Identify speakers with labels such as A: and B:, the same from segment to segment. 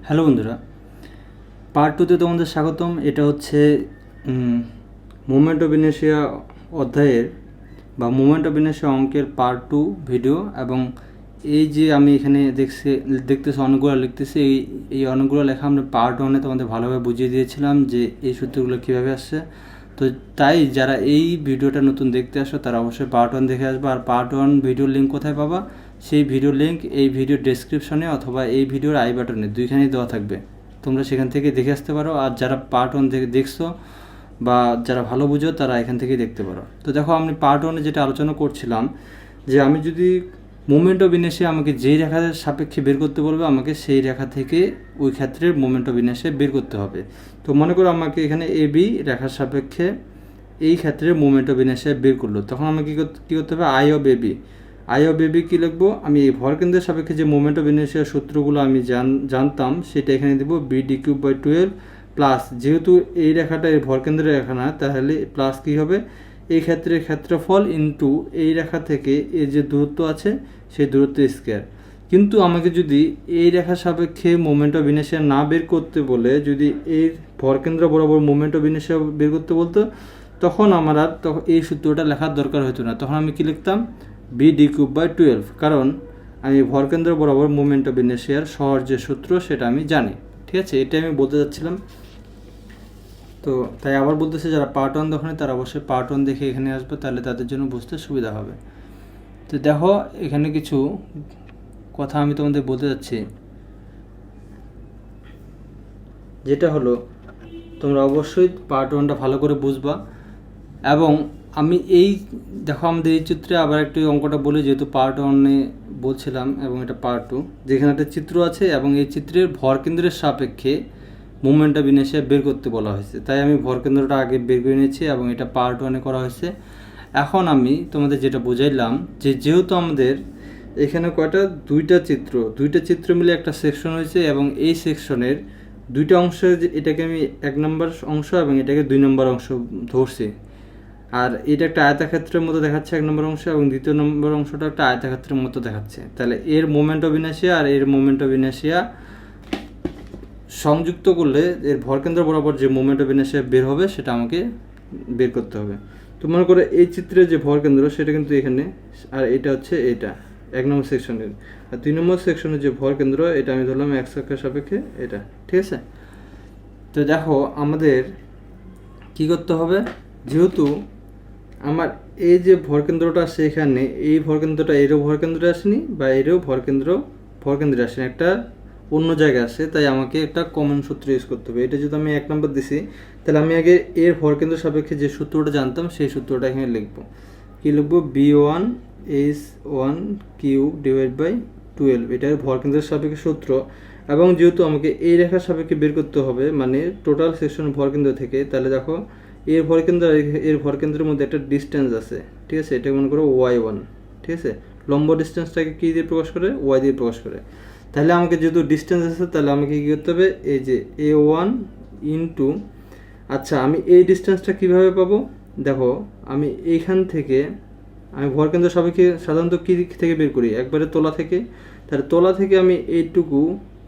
A: Hello বন্ধুরা, part টুতে তোমাদের স্বাগতম। এটা হচ্ছে মুভমেন্ট অফ ইনার্শিয়া অধ্যায়ের বা মুভমেন্ট অফ ইনার্শিয়া অঙ্কের পার্ট টু ভিডিও। এবং এই যে আমি এখানে দেখতেছি অনেকগুলো লিখতেছি, এই অনেকগুলো লেখা আমরা পার্ট ওয়ানে তোমাদের ভালোভাবে বুঝিয়ে দিয়েছিলাম যে এই সূত্রগুলো কীভাবে আসছে। তো তাই যারা এই ভিডিওটা নতুন দেখতে আসো তারা অবশ্যই পার্ট ওয়ান দেখে আসবে। আর পার্ট ওয়ান ভিডিওর লিঙ্ক কোথায় পাবা? সেই ভিডিওর লিঙ্ক এই ভিডিওর ডেসক্রিপশনে অথবা এই ভিডিওর আই বাটনে দুইখানেই দেওয়া থাকবে, তোমরা সেখান থেকে দেখে আসতে পারো। আর যারা পার্ট ওয়ান থেকে দেখছো বা যারা ভালো বুঝো তারা এখান থেকেই দেখতে পারো। তো দেখো, আমি পার্ট ওয়ানে যেটা আলোচনা করছিলাম যে আমি যদি মুভমেন্ট অফ ইনার্শিয়া আমাকে যেই রেখার সাপেক্ষে বের করতে বলবে, আমাকে সেই রেখা থেকে ওই ক্ষেত্রের মুভমেন্ট অফ ইনার্শিয়া বের করতে হবে। তো মনে করো আমাকে এখানে এ বি রেখার সাপেক্ষে এই ক্ষেত্রে মুভমেন্ট অফ ইনার্শিয়া বের করলো, তখন আমাকে কী করতে হবে? I of AB. I of AB কী লিখবো? আমি এই ভরকেন্দ্রের সাপেক্ষে যে মুভমেন্ট অফ ইনার্শিয়ার সূত্রগুলো আমি জানতাম সেটা এখানে দেবো, B D cube by 12 plus, যেহেতু এই রেখাটা এই ভরকেন্দ্রের রেখা না, তাহলে প্লাস কী হবে? এই ক্ষেত্রে ক্ষেত্রফল ইন্টু এই রেখা থেকে এর যে দূরত্ব আছে সেই দূরত্ব স্কোয়ার। কিন্তু আমাকে যদি এই রেখার সাপেক্ষে মুভমেন্ট অফ ইনার্শিয়া না বের করতে বলে, যদি এই ভরকেন্দ্র বরাবর মুভমেন্ট অফ ইনার্শিয়া বের করতে বলতো, তখন আমার আর এই সূত্রটা লেখার দরকার হতো না। তখন আমি কী লিখতাম? বি ডি কিউব বাই 12, কারণ আমি ভরকেন্দ্র বরাবর মুভমেন্ট অফ ইনার্শিয়ার সহজ যে সূত্র সেটা আমি জানি। ঠিক আছে, এটাই আমি বলতে চাচ্ছিলাম। তো তাই আবার বলতেছে, যারা পার্ট ওয়ান দেখেনি তারা অবশ্যই পার্ট ওয়ান দেখে এখানে আসবে, তাহলে তাদের জন্য বুঝতে সুবিধা হবে। তো দেখো, এখানে কিছু কথা আমি তোমাদের বলতে যাচ্ছি, যেটা হলো তোমরা অবশ্যই পার্ট ওয়ানটা ভালো করে বুঝবা। এবং আমি দেখো আমাদের এই চিত্রে আবার একটু অঙ্কটা বলি, যেহেতু পার্ট ওয়ানে বলছিলাম এবং এটা পার্ট টু, যেখানে একটা চিত্র আছে এবং এই চিত্রের ভরকেন্দ্রের সাপেক্ষে মুভমেন্ট অফ ইনার্শিয়া বের করতে বলা হয়েছে। তাই আমি ভরকেন্দ্রটা আগে বের করে নিয়েছি এবং এটা পার্ট ওয়ানে করা হয়েছে। এখন আমি তোমাদের যেটা বুঝাইলাম যে যেহেতু আমাদের এখানে দুইটা চিত্র মিলে একটা সেকশন হয়েছে এবং এই সেকশনের দুইটা অংশ, এটাকে আমি 1 নম্বর অংশ এবং এটাকে 2 নম্বর অংশ ধরছি। আর এটা একটা আয়তাক্ষেত্রের মতো দেখাচ্ছে 1 নম্বর অংশ, এবং 2য় নম্বর অংশটা একটা আয়তাক্ষেত্রের মতো দেখাচ্ছে। তাহলে এর মোমেন্ট অফ ইনার্শিয়া আর এর মোমেন্ট অফ ইনার্শিয়া সংযুক্ত করলে এর ভরকেন্দ্র বরাবর যে মোমেন্ট অফ ইনার্শিয়া বের হবে সেটা আমাকে বের করতে হবে। তো মনে করে এই চিত্রের যে ভরকেন্দ্র সেটা কিন্তু এখানে, আর এটা হচ্ছে এটা 1 নম্বর সেকশনের, আর 2 নম্বর সেকশনের যে ভরকেন্দ্র এটা আমি ধরলাম এক্স অক্ষের সাপেক্ষে এটা। ঠিক আছে, তো দেখো আমাদের কি করতে হবে? যেহেতু আমার এই যে ভরকেন্দ্রটা আসছে এখানে, এই ভরকেন্দ্রটা এরও ভরকেন্দ্রে আসেনি বা এরও ভরকেন্দ্রে আসেনি, একটা অন্য জায়গায় আসে, তাই আমাকে একটা কমন সূত্র ইউজ করতে হবে। এটা যদি আমি 1 নম্বর দিছি, তাহলে আমি আগে এর ভরকেন্দ্র সাপেক্ষে যে সূত্রটা জানতাম সেই সূত্রটা এখানে লিখবো। কি লিখবো? B1H1 কিউব ডিভাইড বাই 12, এটার ভরকেন্দ্রের সাপেক্ষে সূত্র। এবং যেহেতু আমাকে এই রেখার সাপেক্ষে বের করতে হবে, মানে টোটাল সেকশন ভরকেন্দ্র থেকে, তাহলে দেখো এর ভরকেন্দ্রের মধ্যে একটা ডিস্টেন্স আছে। ঠিক আছে, এটা মনে করো y1। ঠিক আছে, লম্ব ডিস্টেন্সটাকে কী দিয়ে প্রকাশ করে? y দিয়ে প্রকাশ করে। তাহলে আমাকে যেহেতু ডিস্টেন্স আছে, তাহলে আমাকে কী করতে হবে? এই যে a1 ইন্টু, আচ্ছা আমি এই ডিস্টেন্সটা কীভাবে পাবো? দেখো, আমি এইখান থেকে, আমি ভরকেন্দ্র সাপেক্ষে সাধারণত কী দিক থেকে বের করি? একবারে তোলা থেকে। তাহলে তোলা থেকে আমি এইটুকু,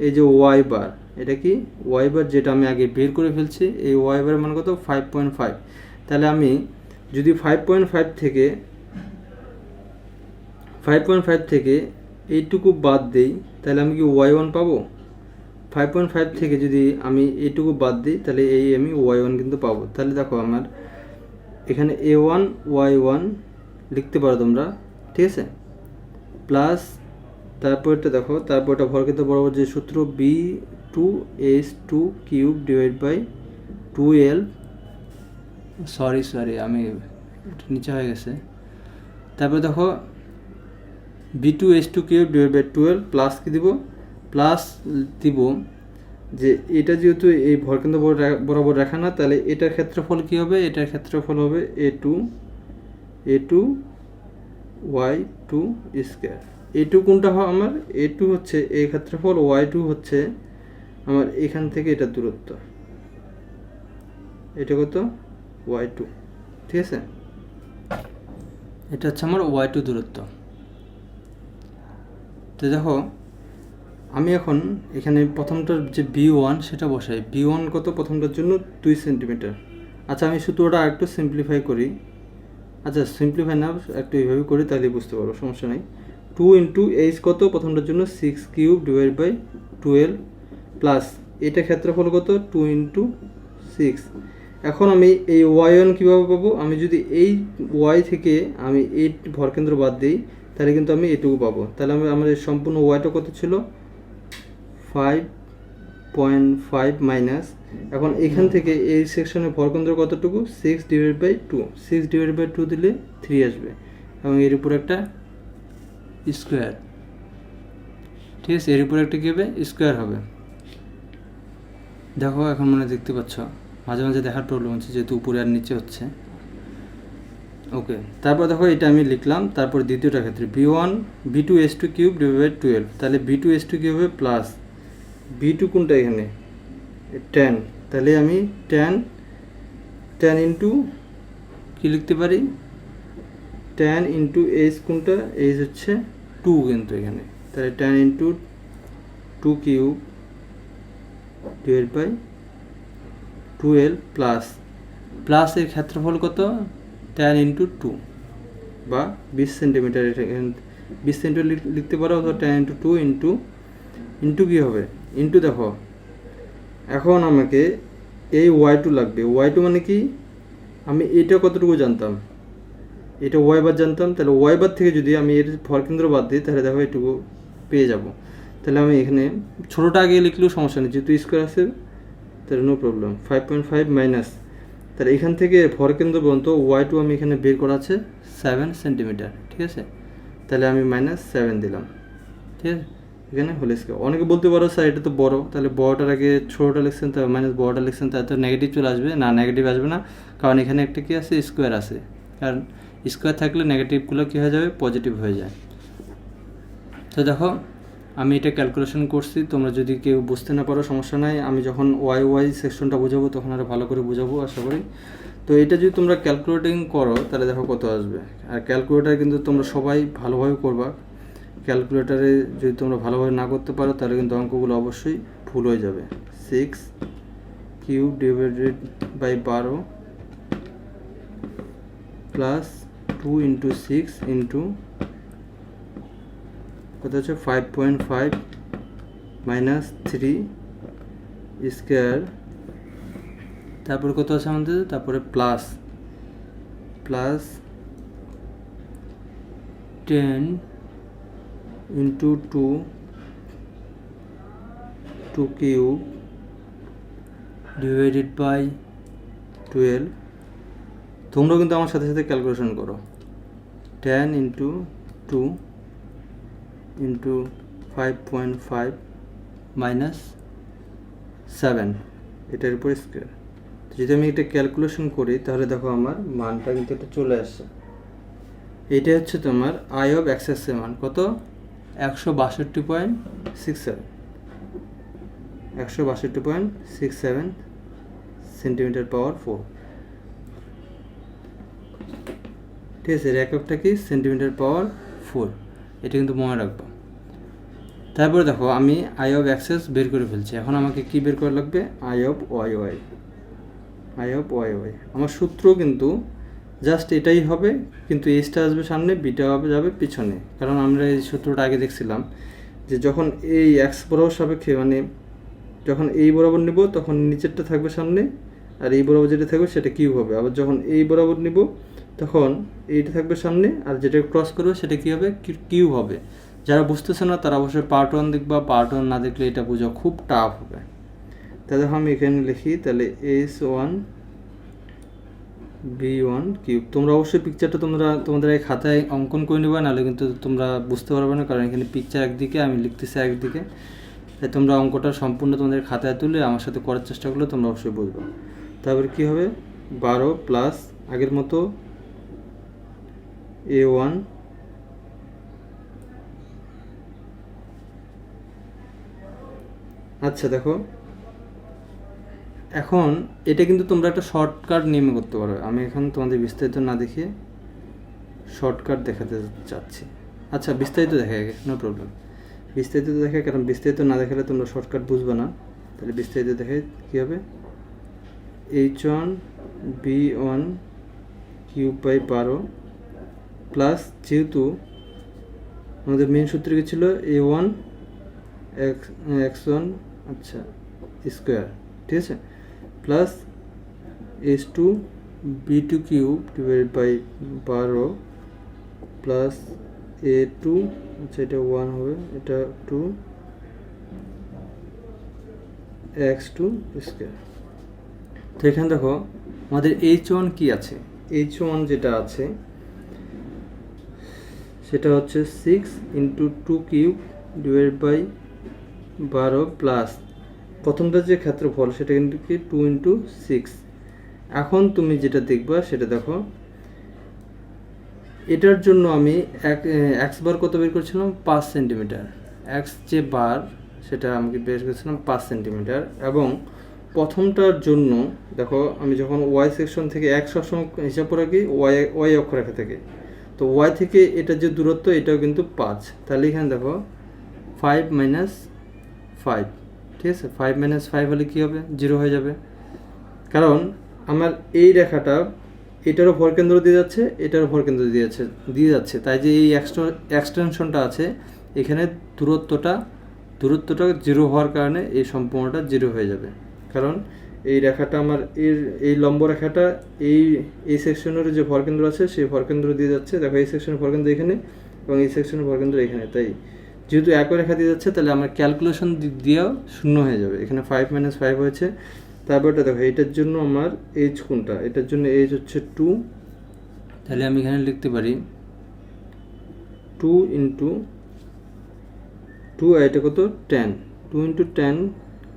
A: এই যে ওয়াই বার, এটা কি ওয়াই বার, যেটা আমি আগে বের করে ফেলছি, এই ওয়াই বারের মান কত? 5.5। তাহলে আমি যদি 5.5 থেকে এইটুকু বাদ দেই, তাহলে আমি কি y1 পাবো? 5.5 থেকে যদি আমি এইটুকু বাদ দিই, তাহলে আমি y1 কিন্তু পাবো। তাহলে দেখো আমার এখানে a1 y1 লিখতে পারো তোমরা। ঠিক আছে, প্লাস তারপরটা দেখো, তারপরটা ভরকেন্দ্র বরাবর যে সূত্র, B2H2 cube divide by 12, sorry আমি নিচে হয়ে গেছে। তারপর দেখো B2H2 cube divide by 12 plus কি দিব? প্লাস দিব যে এটা যেহেতু এই ভরকেন্দ্র বরাবর রেখা না, তাহলে এটার ক্ষেত্রফল কি হবে? এটার ক্ষেত্রফল হবে A2 y2 স্কোয়ার। A2 কোনটা হয় আমার? A2 হচ্ছে এই ক্ষেত্রফল, y2 হচ্ছে আমার এখান থেকে এটা দূরত্ব। এটা কত? y2। ঠিক আছে, এটা হচ্ছে আমার y2 দূরত্ব। তো দেখো আমি এখন এখানে প্রথমটার যে B1 সেটা বসাই। B1 কত? প্রথমটার জন্য 2 সেন্টিমিটার। আচ্ছা, আমি সূত্রটা আরেকটু সিম্পলিফাই করি। আচ্ছা, সিম্পলিফাই না, একটু এইভাবে করি, তাহলে বুঝতে পারবো, সমস্যা নেই। 2 ইন্টু এইচ কত? প্রথমটার জন্য 6 কিউব ডিভাইড বাই 12 প্লাস এটা ক্ষেত্রফল কত? 2 ইন্টু 6। এখন আমি এই y1 কীভাবে পাবো? আমি যদি এই y থেকে আমি এই ভরকেন্দ্র বাদ দিই, তাহলে কিন্তু আমি এটুকু পাবো। তাহলে আমাদের সম্পূর্ণ ওয়াইটা কত ছিল? 5.5 মাইনাস, এখন এখান থেকে এই সেকশনের ভরকেন্দ্র কতটুকু? 6 ডিভাইড বাই 2। 6 ডিভাইড বাই 2 দিলে 3 আসবে, এবং এর উপর একটা স্কোয়ার। ঠিক আছে, এর উপর একটা কী হবে? স্কোয়ার হবে। দেখো এখন মনে দেখতে পাচ্ছ, মাঝে মাঝে দেখার প্রবলেম হচ্ছে যেহেতু উপরে আর নিচে হচ্ছে। ওকে, তারপর দেখো এটা আমি লিখলাম। তারপর দ্বিতীয়টা ক্ষেত্রে B2H2 কিউব ডিভাইড বাই 12, তাহলে B2H2 কী হবে? প্লাস B2 কোনটা এখানে? 10, তাহলে আমি 10 ইন্টু কী লিখতে পারি? 10 ইন্টু এইচ কোনটা? এইচ হচ্ছে 2 কিন্তু এখানে, তাহলে 10 into 2 cube divide by 12 plus এর ক্ষেত্রফল কত? 10 ইন্টু 2 বা 20 সেন্টিমিটার। 20 সেন্টিমিটার লিখতে পারো, অথবা 10 ইন্টু 2 ইন্টু কী হবে? ইন্টু দেখো, এখন আমাকে এই y2 লাগবে। y2 মানে কি? আমি এটা কতটুকু জানতাম? এটা y বার জানতাম, তাহলে y বার থেকে যদি আমি এর ভরকেন্দ্র বাদ দিই, তাহলে দেখো এটুকু পেয়ে যাব। তাহলে আমি এখানে ছোটোটা আগে লিখলেও সমস্যা নেই, যেহেতু স্কোয়ার আছে, তাহলে নো প্রবলেম। 5.5 মাইনাস, তাহলে এখান থেকে ভরকেন্দ্র পর্যন্ত y2 আমি এখানে বের করা আছে 7 সেন্টিমিটার। ঠিক আছে, তাহলে আমি -7 দিলাম। ঠিক আছে, এখানে হোল স্কোয়ার। অনেকে বলতে পারো স্যার এটা তো বড়, তাহলে বড়টার আগে ছোটোটা লিখছেন, তাহলে মাইনাস বড়টা লিখছেন, তাহলে তো নেগেটিভ চলে আসবে। না, নেগেটিভ আসবে না, কারণ এখানে একটা কী আছে? স্কোয়ার আছে। কারণ স্কোয়ার থাকলে নেগেটিভগুলো কী হয়ে যাবে? পজিটিভ হয়ে যায়। তো দেখো আমি এটা ক্যালকুলেশন করছি, তোমরা যদি কেউ বুঝতে না পারো সমস্যা নাই, আমি যখন ওয়াই সেকশনটা বোঝাবো তখন আরও ভালো করে বোঝাবো আশা করি। তো এটা যদি তোমরা ক্যালকুলেটিং করো, তাহলে দেখো কত আসবে। আর ক্যালকুলেটার কিন্তু তোমরা সবাই ভালোভাবে করবা। ক্যালকুলেটারে যদি তোমরা ভালোভাবে না করতে পারো, তাহলে কিন্তু অঙ্কগুলো অবশ্যই ভুল হয়ে যাবে। 6 cube divided by 12 plus 2 into 6 into কত হচ্ছে? 5.5 মাইনাস 3 স্কোয়ার, তারপরে কত আছে আমাদের? তারপরে plus 10 into 2 cube divided by 12। তোমরা কিন্তু আমার সাথে সাথে ক্যালকুলেশন করো। 10 ইন্টু 2 ইন্টু 5.5 মাইনাস 7, এটার উপর স্কোয়ার। যদি আমি এটা ক্যালকুলেশন করি, তাহলে দেখো আমার মানটা কিন্তু এটা চলে আসছে। এটা হচ্ছে তোমার আই অফ এক্সেসের মান কত? 162.67 162.67 সেন্টিমিটার পাওয়ার 4। ঠিক আছে, এর এককটা কি? সেন্টিমিটার পাওয়ার 4। এটা কিন্তু মনে রাখবো। তারপরে দেখো আমি আই অফ এক্সেস বের করে ফেলছি। এখন আমাকে কি বের করা লাগবে? I of Y. আমার সূত্র কিন্তু জাস্ট এটাই হবে, কিন্তু এসটা আসবে সামনে, বিটা যাবে পিছনে। কারণ আমরা এই সূত্রটা আগে দেখছিলাম যে যখন এই এক্স বরাবর সাপেক্ষে, মানে যখন এই বরাবর নিব, তখন নিচেরটা থাকবে সামনে, আর এই বরাবর যেটা থাকবে সেটা কিউব হবে। আবার যখন এই বরাবর নিব, তখন এইটা থাকবে সামনে, আর যেটা ক্রস করবে সেটা কী হবে? কিউব হবে। যারা বুঝতেছে না তারা অবশ্যই পার্ট 1 দেখবা, পার্ট 1 না দেখলে এটা বোঝা খুব টাফ হবে। তাহলে আমি এখানে লিখি, তাহলে S1 B1 কিউব। তোমরা অবশ্যই পিকচারটা তোমাদের এই খাতায় অঙ্কন করে নেবা, নাহলে কিন্তু তোমরা বুঝতে পারবে না, কারণ এখানে পিকচার একদিকে, আমি লিখতেছি একদিকে। তাই তোমরা অঙ্কটা সম্পূর্ণ তোমাদের খাতায় তুলে আমার সাথে করার চেষ্টা করলে তোমরা অবশ্যই বুঝবে। তারপরে কী হবে? 12 প্লাস আগের মতো A1 আচ্ছা দেখো, এখন এটা কিন্তু তোমরা একটা শর্টকাট নিয়মে করতে পারো। আমি এখন তোমাদের বিস্তারিত না দেখিয়ে শর্টকাট দেখাতে চাচ্ছি। আচ্ছা, বিস্তারিত দেখা গেছে, নো প্রবলেম। বিস্তারিত দেখাই, কারণ বিস্তারিত না দেখালে তোমরা শর্টকাট বুঝবে না। তাহলে বিস্তারিত দেখাই কী হবে, h1 b1 cube by 12 plus, যেহেতু আমাদের মেন সূত্র কি ছিল, a1 x1 আচ্ছা স্কোয়ার, ঠিক আছে, plus h2 b2 cube divide by 12 plus a2 আচ্ছা এটা 1 হবে, এটা 2 x2 স্কোয়ার। তো এখানে দেখো আমাদের h1 কি আছে, h1 যেটা আছে সেটা হচ্ছে 6 into 2 cube divide by 12 plus প্রথমটা যে ক্ষেত্রফল সেটা কিন্তু কি 2 ইন্টু 6। এখন তুমি যেটা দেখবা সেটা দেখো, এটার জন্য আমি এক্স বার কত বের করছিলাম, 5 সেন্টিমিটার, এক্স যে বার সেটা আমি বের করেছিলাম 5 সেন্টিমিটার। এবং প্রথমটার জন্য দেখো আমি যখন ওয়াই সেকশন থেকে এক সবসময় হিসাব করে কি ওয়াই অক্ষরেখা থেকে, তো ওয়াই থেকে এটা যে দূরত্ব এটাও কিন্তু 5। তাহলে এখানে দেখো 5 মাইনাস 5, ঠিক আছে, 5 মাইনাস 5 হলে কী হবে, 0 হয়ে যাবে। কারণ আমার এই রেখাটা এটারও ভরকেন্দ্র দিয়ে যাচ্ছে, এটারও ভরকেন্দ্র দিয়ে যাচ্ছে, তাই যে এই এক্সটেনশনটা আছে এখানে দূরত্বটা 0 হওয়ার কারণে এই সম্পূর্ণটা 0 হয়ে যাবে। কারণ এই রেখাটা আমার এই লম্ব রেখাটা এই সেকশনের যে ভরকেন্দ্র আছে সেই ভরকেন্দ্র দিয়ে যাচ্ছে, দেখো এই সেকশনের ভরকেন্দ্র এখানে এবং এই সেকশনের ভরকেন্দ্র এখানে, তাই যেহেতু একই রেখা দিয়ে যাচ্ছে তাহলে আমার ক্যালকুলেশন দিক দিয়েও 0 হয়ে যাবে। এখানে 5 মাইনাস 5 হয়েছে। তারপরটা দেখো এটার জন্য আমার এইচ কোনটা, এটার জন্য এইচ হচ্ছে 2, তাহলে আমি এখানে লিখতে পারি 2 ইন্টু 2 এটা কত 10, 2 into 10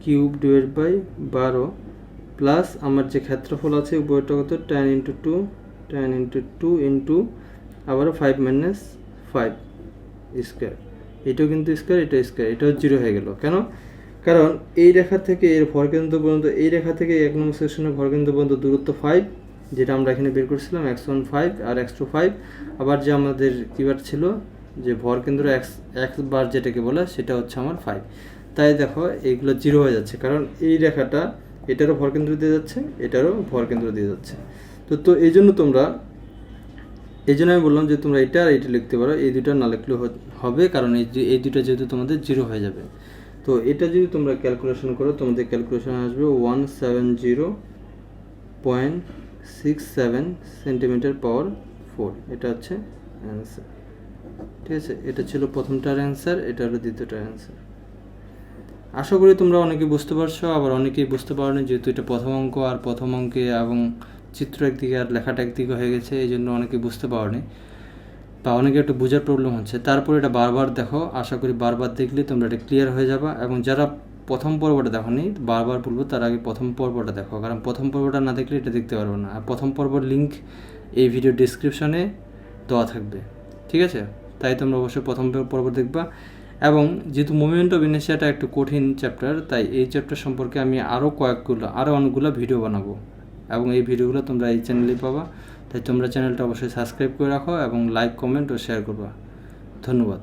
A: cube divide by 12 plus আমার যে ক্ষেত্রফল আছে উপরটা কত 10 ইন্টু 2 ইন্টু আবারও 5 মাইনাস 5 স্কোয়ার, এটাও কিন্তু স্কোয়ার, এটা স্কোয়ার, এটাও 0 হয়ে গেল। কেন, কারণ এই রেখা থেকে এর ভরকেন্দ্র পর্যন্ত, এই রেখা থেকে 1 নম্বর সেকশনের ভরকেন্দ্র পর্যন্ত দূরত্ব 5, যেটা আমরা এখানে বের করছিলাম x1 5 আর x2 5। আবার যে আমাদের কিবার ছিল যে ভরকেন্দ্র এক্স বার যেটাকে বলে সেটা হচ্ছে আমার 5। তাই দেখো এইগুলো 0 হয়ে যাচ্ছে, কারণ এই রেখাটা এটারও ভরকেন্দ্র দিয়ে যাচ্ছে, এটারও ভরকেন্দ্র দিয়ে যাচ্ছে। তো এই জন্য আমি বললাম যে তোমরা এটা আর এটা লিখতে পারো, এই দুটো না লিখলেও হবে, কারণ এই দুটো যেহেতু তোমাদের 0 হয়ে যাবে। তো এটা যদি তোমরা ক্যালকুলেশন করো তোমাদের ক্যালকুলেশন আসবে 170.67 সেন্টিমিটার পাওয়ার 4, এটা হচ্ছে অ্যান্সার। ঠিক আছে, এটা ছিল প্রথমটার অ্যান্সার, এটা হলো দ্বিতীয়টার অ্যান্সার। আশা করি তোমরা অনেকে বুঝতে পারছো, আবার অনেকেই বুঝতে পারোনি, যেহেতু এটা প্রথম অঙ্ক, আর প্রথম অঙ্কে এবং চিত্র একদিকে আর লেখাটা একদিকে হয়ে গেছে, এই জন্য অনেকে বুঝতে পারোনি বা অনেকে একটু বোঝার প্রবলেম হচ্ছে। তারপরে এটা বারবার দেখো, আশা করি বারবার দেখলে তোমরা এটা ক্লিয়ার হয়ে যাবে। এবং যারা প্রথম পর্বটা দেখোনি, বারবার বলবো তার আগে প্রথম পর্বটা দেখো, কারণ প্রথম পর্বটা না দেখলে এটা দেখতে পারবো না। আর প্রথম পর্বর লিঙ্ক এই ভিডিও ডিসক্রিপশনে দেওয়া থাকবে, ঠিক আছে? তাই তোমরা অবশ্যই প্রথম পর্ব দেখবা। এবং যেহেতু মোমেন্ট অফ ইনার্শিয়াটা একটু কঠিন চ্যাপ্টার, তাই এই চ্যাপ্টার সম্পর্কে আমি আরও অনেকগুলো ভিডিও বানাবো, এবং এই ভিডিওগুলো তোমরা এই চ্যানেলেই পাবা। তাই তোমরা চ্যানেলটা অবশ্যই সাবস্ক্রাইব করে রাখো এবং লাইক, কমেন্ট ও শেয়ার করবা। ধন্যবাদ।